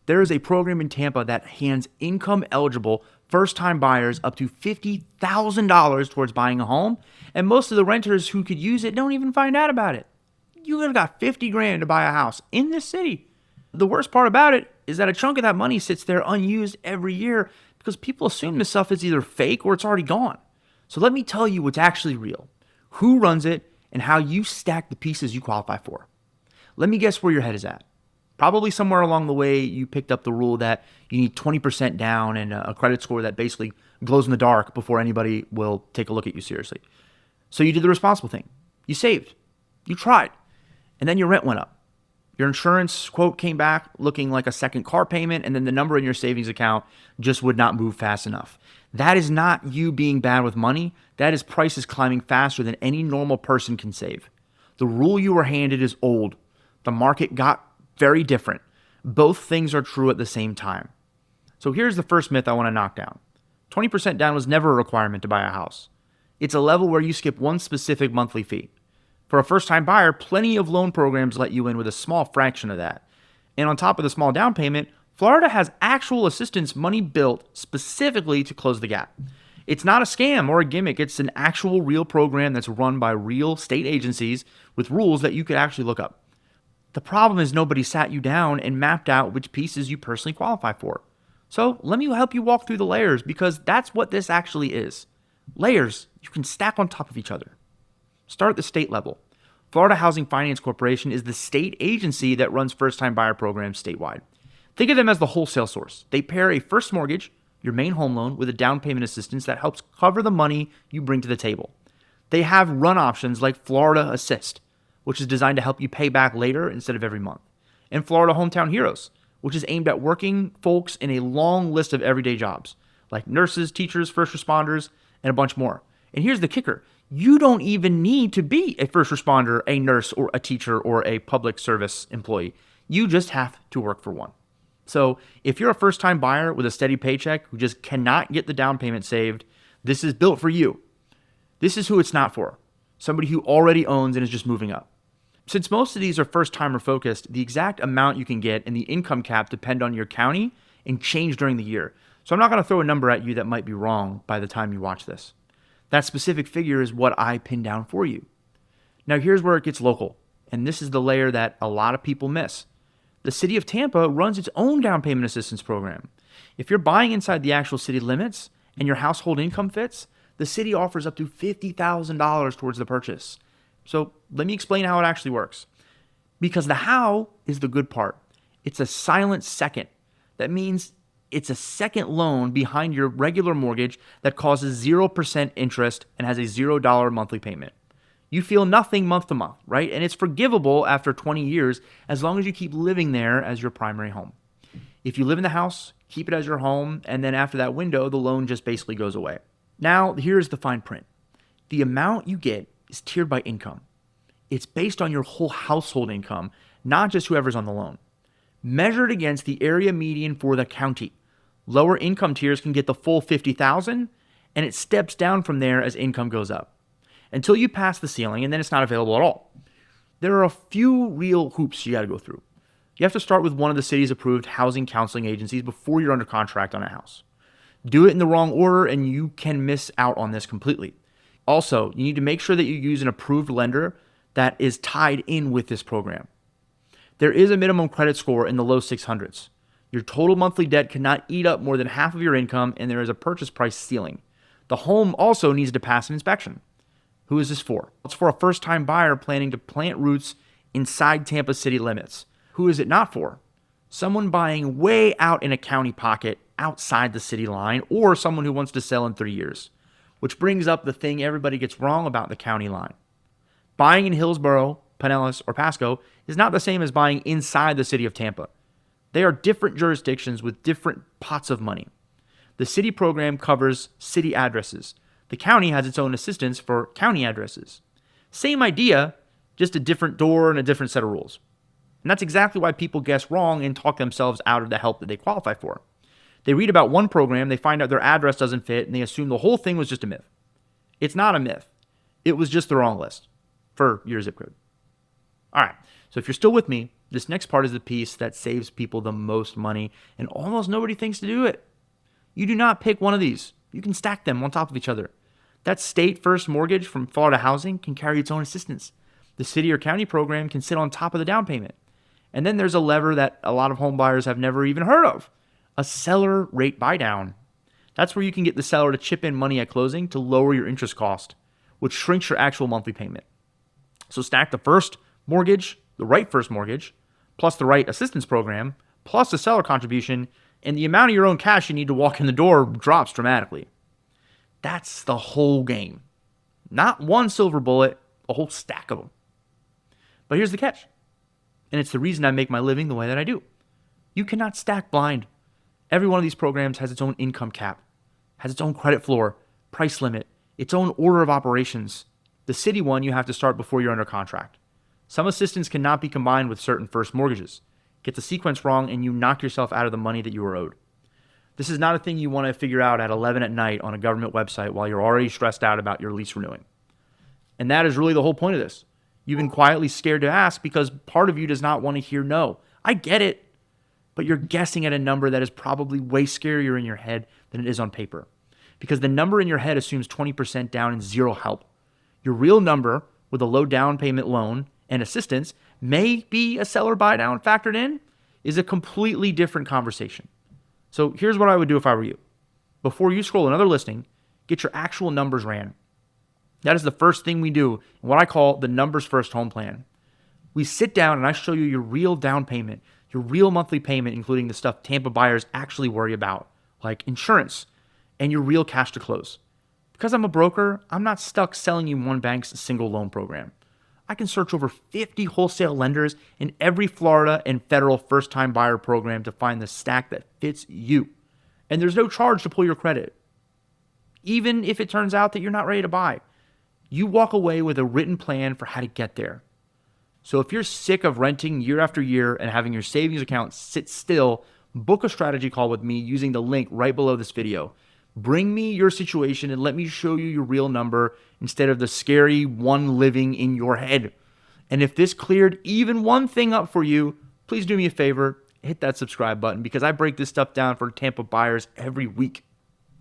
There is a program in Tampa that hands income eligible first-time buyers up to $50,000 towards buying a home, and most of the renters who could use it don't even find out about it. You have got 50 grand to buy a house in this city. The worst part about it is that a chunk of that money sits there unused every year because people assume this stuff is either fake or it's already gone. So let me tell you what's actually real, who runs it, and how you stack the pieces you qualify for. Let me guess where your head is at. Probably somewhere along the way you picked up the rule that you need 20% down and a credit score that basically glows in the dark before anybody will take a look at you seriously. So you did the responsible thing. You saved. You tried. And then your rent went up. Your insurance quote came back looking like a second car payment, and then the number in your savings account just would not move fast enough. That is not you being bad with money. That is prices climbing faster than any normal person can save. The rule you were handed is old. The market got very different. Both things are true at the same time. So here's the first myth I want to knock down. 20% down was never a requirement to buy a house. It's a level where you skip one specific monthly fee. For a first-time buyer, plenty of loan programs let you in with a small fraction of that. And on top of the small down payment, Florida has actual assistance money built specifically to close the gap. It's not a scam or a gimmick. It's an actual real program that's run by real state agencies with rules that you could actually look up. The problem is nobody sat you down and mapped out which pieces you personally qualify for. So let me help you walk through the layers because that's what this actually is. Layers you can stack on top of each other. Start at the state level. Florida Housing Finance Corporation is the state agency that runs first-time buyer programs statewide. Think of them as the wholesale source. They pair a first mortgage, your main home loan, with a down payment assistance that helps cover the money you bring to the table. They have run options like Florida Assist, which is designed to help you pay back later instead of every month, and Florida Hometown Heroes, which is aimed at working folks in a long list of everyday jobs, like nurses, teachers, first responders, and a bunch more. And here's the kicker. You don't even need to be a first responder, a nurse, or a teacher, or a public service employee. You just have to work for one. So if you're a first-time buyer with a steady paycheck who just cannot get the down payment saved, this is built for you. This is who it's not for. Somebody who already owns and is just moving up. Since most of these are first-timer focused, the exact amount you can get and the income cap depend on your county and change during the year. So I'm not going to throw a number at you that might be wrong by the time you watch this. That specific figure is what I pinned down for you. Now here's where it gets local, and this is the layer that a lot of people miss. The City of Tampa runs its own down payment assistance program. If you're buying inside the actual city limits and your household income fits, the city offers up to $50,000 towards the purchase. So let me explain how it actually works. Because the how is the good part. It's a silent second. That means it's a second loan behind your regular mortgage that causes 0% interest and has a $0 monthly payment. You feel nothing month to month, right? And it's forgivable after 20 years as long as you keep living there as your primary home. If you live in the house, keep it as your home, and then after that window, the loan just basically goes away. Now, here's the fine print. The amount you get is tiered by income. It's based on your whole household income, not just whoever's on the loan. Measured against the area median for the county. Lower income tiers can get the full $50,000, and it steps down from there as income goes up. Until you pass the ceiling, and then it's not available at all. There are a few real hoops you got to go through. You have to start with one of the city's approved housing counseling agencies before you're under contract on a house. Do it in the wrong order, and you can miss out on this completely. Also, you need to make sure that you use an approved lender that is tied in with this program. There is a minimum credit score in the low 600s. Your total monthly debt cannot eat up more than half of your income, and there is a purchase price ceiling. The home also needs to pass an inspection. Who is this for? It's for a first-time buyer planning to plant roots inside Tampa city limits. Who is it not for? Someone buying way out in a county pocket outside the city line, or someone who wants to sell in 3 years. Which brings up the thing everybody gets wrong about the county line. Buying in Hillsborough, Pinellas, or Pasco is not the same as buying inside the city of Tampa. They are different jurisdictions with different pots of money. The city program covers city addresses. The county has its own assistance for county addresses. Same idea, just a different door and a different set of rules. And that's exactly why people guess wrong and talk themselves out of the help that they qualify for. They read about one program, they find out their address doesn't fit, and they assume the whole thing was just a myth. It's not a myth. It was just the wrong list for your zip code. All right, so if you're still with me, This next part is the piece that saves people the most money, and almost nobody thinks to do it. You do not pick one of these. You can stack them on top of each other. That state first mortgage from Florida Housing can carry its own assistance. The city or county program can sit on top of the down payment. And then there's a lever that a lot of home buyers have never even heard of, a seller rate buy down. That's where you can get the seller to chip in money at closing to lower your interest cost, which shrinks your actual monthly payment. So stack the first mortgage, the right first mortgage, plus the right assistance program, plus the seller contribution, and the amount of your own cash you need to walk in the door drops dramatically. That's the whole game. Not one silver bullet, a whole stack of them. But here's the catch. And it's the reason I make my living the way that I do. You cannot stack blind. Every one of these programs has its own income cap, has its own credit floor, price limit, its own order of operations. The city one you have to start before you're under contract. Some assistance cannot be combined with certain first mortgages. Get the sequence wrong and you knock yourself out of the money that you were owed. This is not a thing you want to figure out at 11 at night on a government website while you're already stressed out about your lease renewing. And that is really the whole point of this. You've been quietly scared to ask because part of you does not want to hear no. I get it, but you're guessing at a number that is probably way scarier in your head than it is on paper. Because the number in your head assumes 20% down and zero help. Your real number with a low down payment loan and assistance, may be a seller buy down factored in, is a completely different conversation. So here's what I would do if I were you. Before you scroll another listing, get your actual numbers ran. That is the first thing we do in what I call the numbers first home plan. We sit down and I show you your real down payment, your real monthly payment, including the stuff Tampa buyers actually worry about, like insurance, and your real cash to close. Because I'm a broker, I'm not stuck selling you one bank's single loan program. I can search over 50 wholesale lenders in every Florida and federal first-time buyer program to find the stack that fits you. And there's no charge to pull your credit. Even if it turns out that you're not ready to buy, you walk away with a written plan for how to get there. So if you're sick of renting year after year and having your savings account sit still, book a strategy call with me using the link right below this video. Bring me your situation and let me show you your real number instead of the scary one living in your head. And if this cleared even one thing up for you, please do me a favor, hit that subscribe button because I break this stuff down for Tampa buyers every week.